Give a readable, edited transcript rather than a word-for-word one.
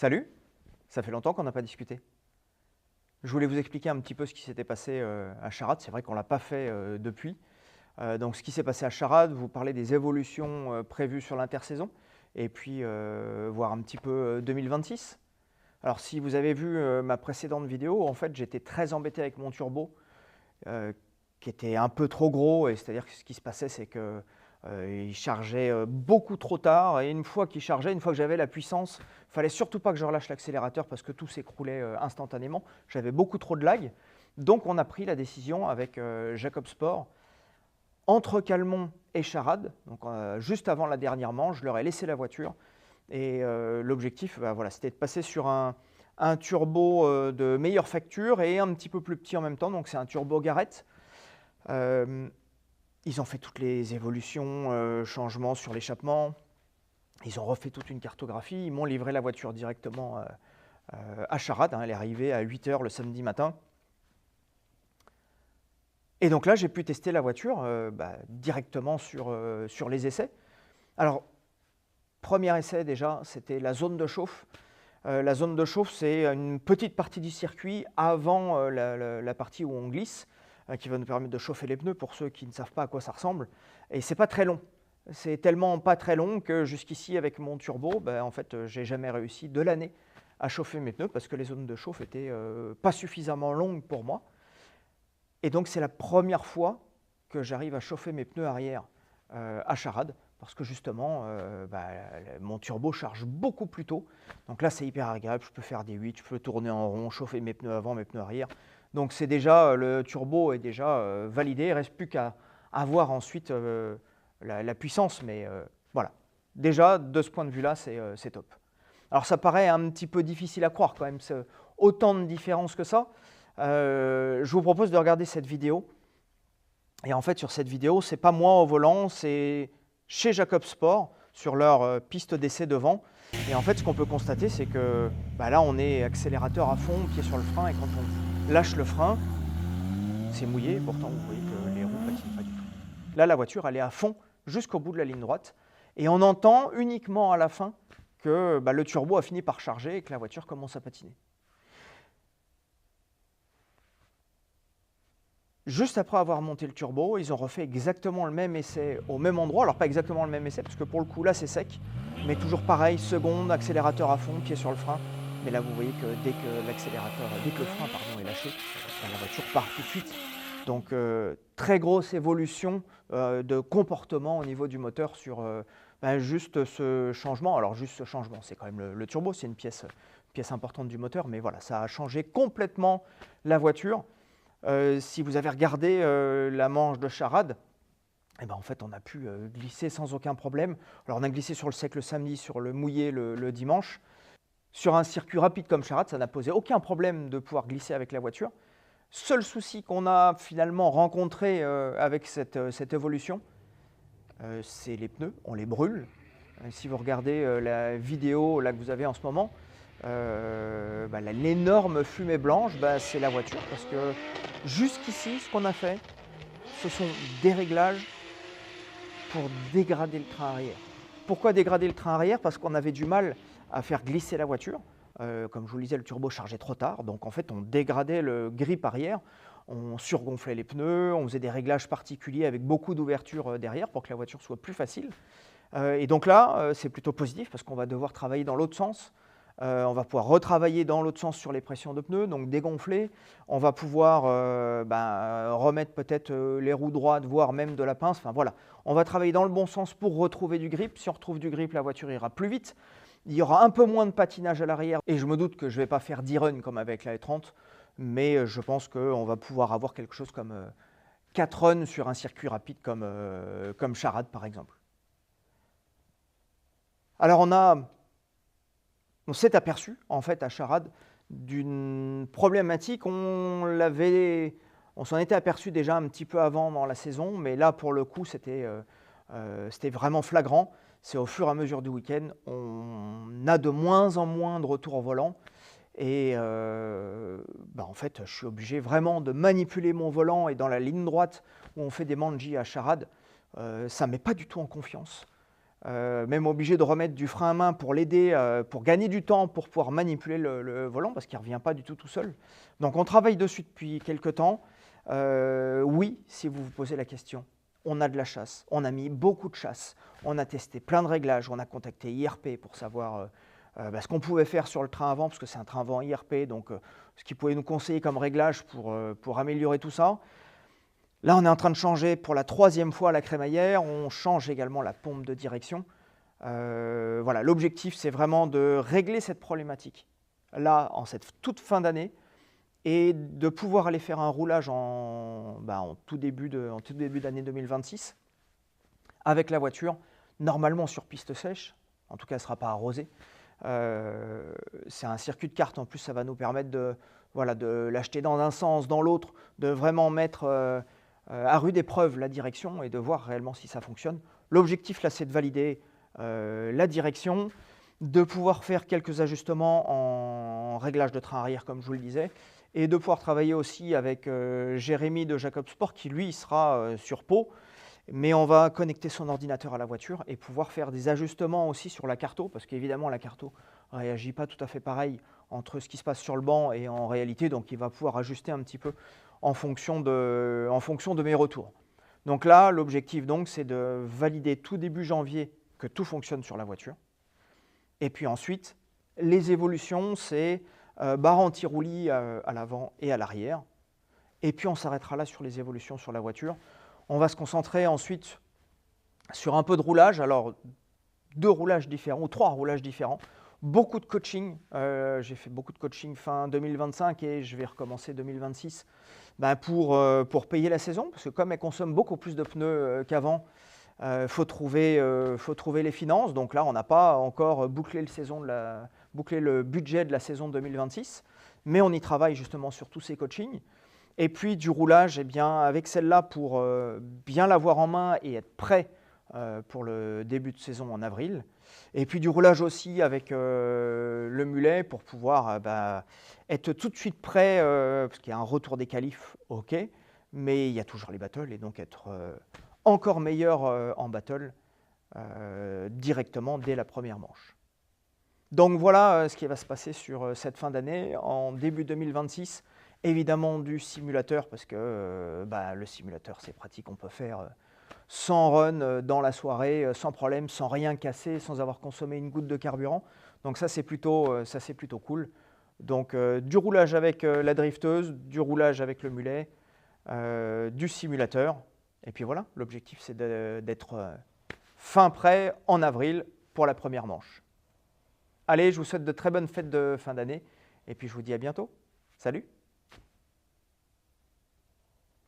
Salut, ça fait longtemps qu'on n'a pas discuté. Je voulais vous expliquer un petit peu ce qui s'était passé à Charade. C'est vrai qu'on ne l'a pas fait depuis. Donc ce qui s'est passé à Charade, vous parlez des évolutions prévues sur l'intersaison et puis voir un petit peu 2026. Alors si vous avez vu ma précédente vidéo, en fait j'étais très embêté avec mon turbo qui était un peu trop gros, et c'est-à-dire que ce qui se passait c'est que il chargeait beaucoup trop tard, et une fois qu'il chargeait, une fois que j'avais la puissance, il ne fallait surtout pas que je relâche l'accélérateur parce que tout s'écroulait instantanément. J'avais beaucoup trop de lag. Donc on a pris la décision avec Jacob Sport, entre Calmont et Charade, donc juste avant la dernière manche, je leur ai laissé la voiture. Et l'objectif, voilà, c'était de passer sur un turbo de meilleure facture et un petit peu plus petit en même temps. Donc c'est un turbo Garrett. Ils ont fait toutes les évolutions, changements sur l'échappement. Ils ont refait toute une cartographie. Ils m'ont livré la voiture directement à Charade. Elle est arrivée à 8 h le samedi matin. Et donc là, j'ai pu tester la voiture directement sur les essais. Alors, premier essai déjà, c'était la zone de chauffe. La zone de chauffe, c'est une petite partie du circuit avant la partie où on glisse, qui va nous permettre de chauffer les pneus pour ceux qui ne savent pas à quoi ça ressemble. Et c'est pas très long. C'est tellement pas très long que jusqu'ici, avec mon turbo, en fait, j'ai jamais réussi de l'année à chauffer mes pneus parce que les zones de chauffe étaient pas suffisamment longues pour moi. Et donc, c'est la première fois que j'arrive à chauffer mes pneus arrière à Charade, parce que justement, mon turbo charge beaucoup plus tôt. Donc là, c'est hyper agréable. Je peux faire des 8, je peux tourner en rond, chauffer mes pneus avant, mes pneus arrière. Donc c'est déjà, le turbo est déjà validé. Il ne reste plus qu'à avoir ensuite la puissance. Mais voilà, déjà, de ce point de vue-là, c'est top. Alors ça paraît un petit peu difficile à croire quand même, c'est autant de différences que ça. Je vous propose de regarder cette vidéo. Et en fait, sur cette vidéo, ce n'est pas moi au volant, c'est chez Jacob Sport, sur leur piste d'essai devant. Et en fait, ce qu'on peut constater, c'est que là, on est accélérateur à fond, pied sur le frein, et quand on lâche le frein, c'est mouillé. Pourtant, vous voyez que les roues ne patinent pas du tout. Là, la voiture, elle est à fond jusqu'au bout de la ligne droite. Et on entend uniquement à la fin que le turbo a fini par charger et que la voiture commence à patiner. Juste après avoir monté le turbo, ils ont refait exactement le même essai au même endroit. Alors pas exactement le même essai, parce que pour le coup là c'est sec, mais toujours pareil, seconde, accélérateur à fond, pied sur le frein. Mais là vous voyez que dès que le frein est lâché, la voiture part tout de suite. Donc très grosse évolution de comportement au niveau du moteur sur juste ce changement. Alors juste ce changement, c'est quand même le turbo, c'est une pièce importante du moteur, mais voilà, ça a changé complètement la voiture. Si vous avez regardé la manche de Charade, en fait, on a pu glisser sans aucun problème. Alors, on a glissé sur le sec le samedi, sur le mouillé le dimanche. Sur un circuit rapide comme Charade, ça n'a posé aucun problème de pouvoir glisser avec la voiture. Seul souci qu'on a finalement rencontré avec cette évolution, c'est les pneus, on les brûle. Si vous regardez la vidéo là, que vous avez en ce moment, l'énorme fumée blanche, c'est la voiture, parce que jusqu'ici, ce qu'on a fait, ce sont des réglages pour dégrader le train arrière. Pourquoi dégrader le train arrière? Parce qu'on avait du mal à faire glisser la voiture. Comme je vous le disais, le turbo chargeait trop tard, donc en fait on dégradait le grip arrière, on surgonflait les pneus, on faisait des réglages particuliers avec beaucoup d'ouvertures derrière pour que la voiture soit plus facile. Et donc là, c'est plutôt positif parce qu'on va devoir travailler dans l'autre sens. On va pouvoir retravailler dans l'autre sens sur les pressions de pneus, donc dégonfler. On va pouvoir remettre peut-être les roues droites, voire même de la pince. Enfin voilà, on va travailler dans le bon sens pour retrouver du grip. Si on retrouve du grip, la voiture ira plus vite. Il y aura un peu moins de patinage à l'arrière. Et je me doute que je ne vais pas faire 10 runs comme avec la E30, mais je pense qu'on va pouvoir avoir quelque chose comme 4 runs sur un circuit rapide comme Charade par exemple. Alors on s'est aperçu en fait à Charade d'une problématique. On s'en était aperçu déjà un petit peu avant dans la saison, mais là pour le coup c'était vraiment flagrant. C'est au fur et à mesure du week-end, on a de moins en moins de retours au volant. Et en fait, je suis obligé vraiment de manipuler mon volant, et dans la ligne droite où on fait des manji à Charade, ça ne met pas du tout en confiance. même obligé de remettre du frein à main pour l'aider, pour gagner du temps, pour pouvoir manipuler le volant, parce qu'il ne revient pas du tout seul. Donc on travaille dessus depuis quelques temps. Oui, si vous vous posez la question, on a de la chasse, on a mis beaucoup de chasse, on a testé plein de réglages, on a contacté IRP pour savoir ce qu'on pouvait faire sur le train avant, parce que c'est un train avant IRP, donc ce qu'ils pouvaient nous conseiller comme réglage pour améliorer tout ça. Là, on est en train de changer pour la 3e fois la crémaillère, on change également la pompe de direction. Voilà, l'objectif, c'est vraiment de régler cette problématique là, en cette toute fin d'année, et de pouvoir aller faire un roulage en tout début d'année 2026 avec la voiture, normalement sur piste sèche, en tout cas elle ne sera pas arrosée. C'est un circuit de kart, en plus ça va nous permettre de l'acheter dans un sens, dans l'autre, de vraiment mettre à rude épreuve la direction et de voir réellement si ça fonctionne. L'objectif là, c'est de valider la direction, de pouvoir faire quelques ajustements en réglage de train arrière, comme je vous le disais, et de pouvoir travailler aussi avec Jérémy de Jacob Sport, qui lui sera sur Pau, mais on va connecter son ordinateur à la voiture et pouvoir faire des ajustements aussi sur la carto, parce qu'évidemment la carto ne réagit pas tout à fait pareil entre ce qui se passe sur le banc et en réalité, donc il va pouvoir ajuster un petit peu en fonction de mes retours. Donc là, l'objectif donc, c'est de valider tout début janvier que tout fonctionne sur la voiture. Et puis ensuite, les évolutions, c'est barre anti-roulis à l'avant et à l'arrière. Et puis on s'arrêtera là sur les évolutions sur la voiture. On va se concentrer ensuite sur un peu de roulage, alors 2 roulages différents ou 3 roulages différents. Beaucoup de coaching, j'ai fait beaucoup de coaching fin 2025 et je vais recommencer 2026 pour payer la saison, parce que comme elle consomme beaucoup plus de pneus qu'avant, faut trouver les finances. Donc là, on n'a pas encore bouclé le budget de la saison 2026, mais on y travaille justement sur tous ces coachings. Et puis du roulage, eh bien, avec celle-là pour bien l'avoir en main et être prêt pour le début de saison en avril. Et puis du roulage aussi avec le mulet pour pouvoir être tout de suite prêt, parce qu'il y a un retour des qualifs, ok, mais il y a toujours les battles et donc être encore meilleur en battle directement dès la première manche. Donc voilà ce qui va se passer sur cette fin d'année. En début 2026, évidemment du simulateur, parce que le simulateur c'est pratique, on peut faire sans run dans la soirée, sans problème, sans rien casser, sans avoir consommé une goutte de carburant. Donc ça c'est plutôt cool. Donc du roulage avec la drifteuse, du roulage avec le mulet, du simulateur. Et puis voilà, l'objectif c'est d'être fin prêt en avril pour la première manche. Allez, je vous souhaite de très bonnes fêtes de fin d'année et puis je vous dis à bientôt. Salut!